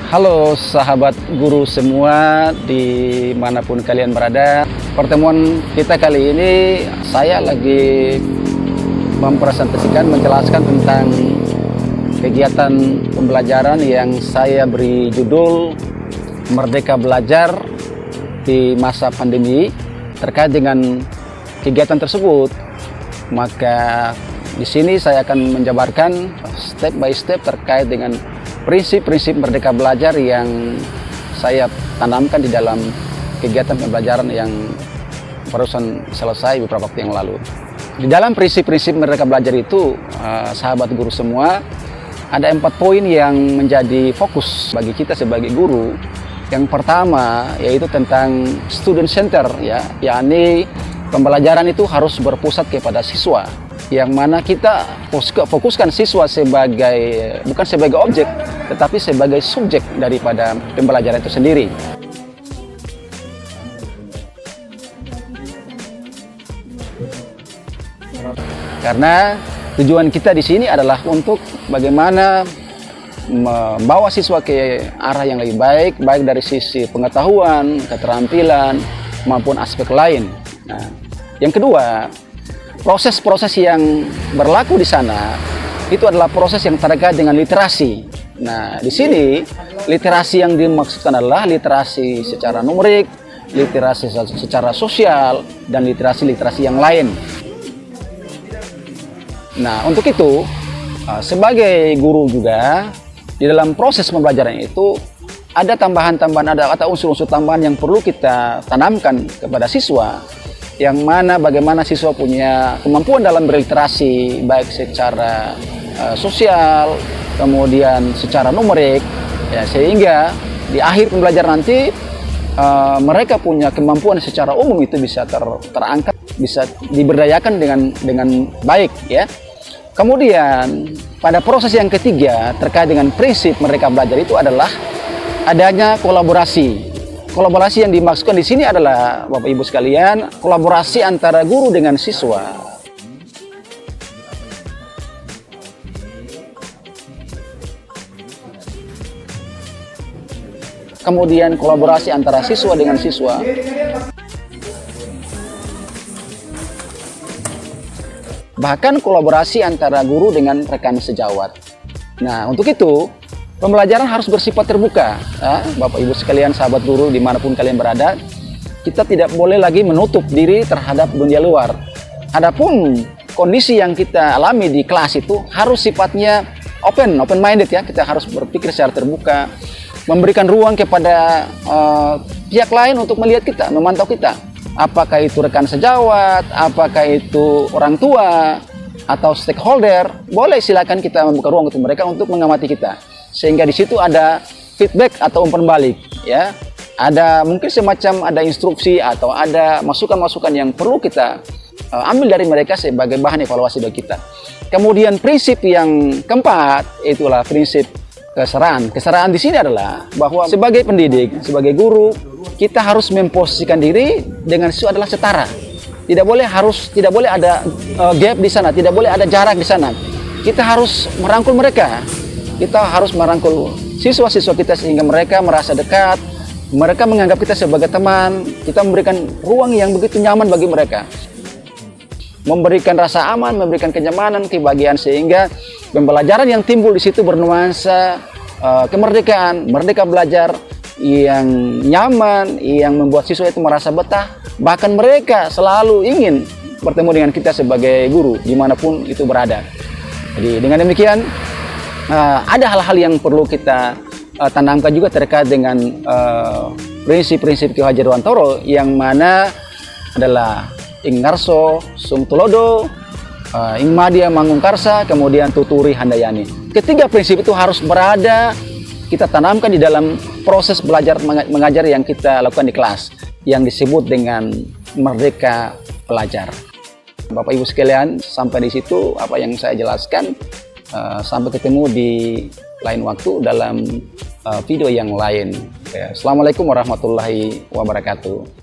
Halo sahabat guru semua dimanapun kalian berada. Pertemuan kita kali ini saya lagi mempresentasikan, menjelaskan tentang kegiatan pembelajaran yang saya beri judul Merdeka Belajar di masa pandemi. Terkait dengan kegiatan tersebut, maka di sini saya akan menjabarkan step by step terkait dengan prinsip-prinsip Merdeka Belajar yang saya tanamkan di dalam kegiatan pembelajaran yang barusan selesai beberapa waktu yang lalu. Di dalam prinsip-prinsip Merdeka Belajar itu, sahabat guru semua, ada 4 poin yang menjadi fokus bagi kita sebagai guru. Yang pertama yaitu tentang student center, yakni pembelajaran itu harus berpusat kepada siswa, yang mana kita fokuskan siswa bukan sebagai objek, tetapi sebagai subjek daripada pembelajaran itu sendiri. Karena tujuan kita di sini adalah untuk bagaimana membawa siswa ke arah yang lebih baik, baik dari sisi pengetahuan, keterampilan, maupun aspek lain. Nah, yang kedua, proses-proses yang berlaku di sana itu adalah proses yang terkait dengan literasi. Nah, di sini literasi yang dimaksudkan adalah literasi secara numerik, literasi secara sosial, dan literasi-literasi yang lain. Nah, untuk itu sebagai guru juga di dalam proses pembelajaran itu ada tambahan-tambahan, ada unsur-unsur tambahan yang perlu kita tanamkan kepada siswa, yang mana bagaimana siswa punya kemampuan dalam berliterasi baik secara sosial, kemudian secara numerik, sehingga di akhir pembelajaran nanti mereka punya kemampuan secara umum itu bisa terangkat, bisa diberdayakan dengan baik, ya. Kemudian pada proses yang ketiga terkait dengan prinsip Merdeka Belajar itu adalah adanya kolaborasi. Kolaborasi yang dimaksudkan di sini adalah, Bapak Ibu sekalian, kolaborasi antara guru dengan siswa. Kemudian kolaborasi antara siswa dengan siswa. Bahkan kolaborasi antara guru dengan rekan sejawat. Nah, untuk itu pembelajaran harus bersifat terbuka, Bapak Ibu sekalian, sahabat guru dimanapun kalian berada. Kita tidak boleh lagi menutup diri terhadap dunia luar. Adapun kondisi yang kita alami di kelas itu harus sifatnya open minded, ya. Kita harus berpikir secara terbuka, memberikan ruang kepada pihak lain untuk melihat kita, memantau kita. Apakah itu rekan sejawat, apakah itu orang tua, atau stakeholder, boleh silakan kita membuka ruang untuk mereka untuk mengamati kita. Sehingga di situ ada feedback atau umpan balik, ya. Ada mungkin semacam ada instruksi atau ada masukan-masukan yang perlu kita ambil dari mereka sebagai bahan evaluasi bagi kita. Kemudian prinsip yang keempat itulah prinsip keseraan. Keseraan di sini adalah bahwa sebagai pendidik, sebagai guru, kita harus memposisikan diri dengan siswa adalah setara. Tidak boleh ada gap di sana, tidak boleh ada jarak di sana. Kita harus merangkul mereka. Kita harus merangkul siswa-siswa kita sehingga mereka merasa dekat, mereka menganggap kita sebagai teman, kita memberikan ruang yang begitu nyaman bagi mereka. Memberikan rasa aman, memberikan kenyamanan, kebahagiaan, sehingga pembelajaran yang timbul di situ bernuansa kemerdekaan, merdeka belajar yang nyaman, yang membuat siswa itu merasa betah, bahkan mereka selalu ingin bertemu dengan kita sebagai guru dimanapun itu berada. Jadi dengan demikian ada hal-hal yang perlu kita tanamkan juga terkait dengan prinsip-prinsip Ki Hajar Dewantara, yang mana adalah ing ngarso sum tulodo, ing madya mangungkarsa, kemudian tuturi handayani. Ketiga prinsip itu harus berada, kita tanamkan di dalam proses belajar mengajar yang kita lakukan di kelas, yang disebut dengan Merdeka Belajar. Bapak Ibu sekalian, sampai di situ apa yang saya jelaskan. Sampai ketemu di lain waktu dalam video yang lain. Assalamualaikum warahmatullahi wabarakatuh.